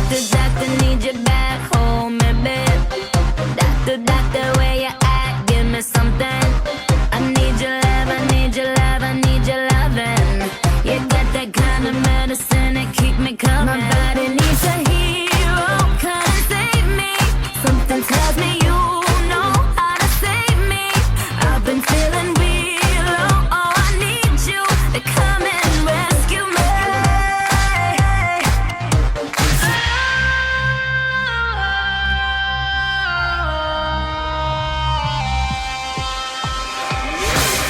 doctor, need you back home, baby. Doctor, doctor, where you at? Give me something. I need your love, I need your love, I need your loving. You got that kind of medicine that keep me coming. My body needs a hero, come and save me. Something tells me you know how to save me. I've been feeling real low, oh, I need you to come and rescue me.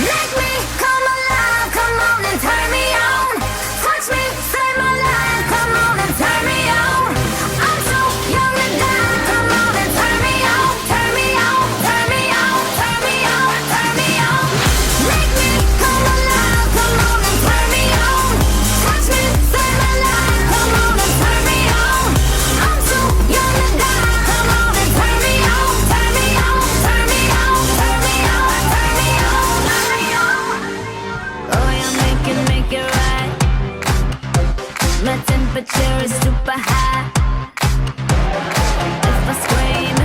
Make me come alive, come on and turn me on. Touch me, save my life, come on and turn me on. I'm so young to die, come on and turn me on. Turn me on, turn me on, turn me on, turn me on. Make me come alive, come on and turn me on. Touch me, save my life, come on and turn me on. I'm so young to die, come on and turn me on. Turn me on, turn me on, turn me on, turn me on, turn me on. Oh, you make it right. My temperature is super high. If I scream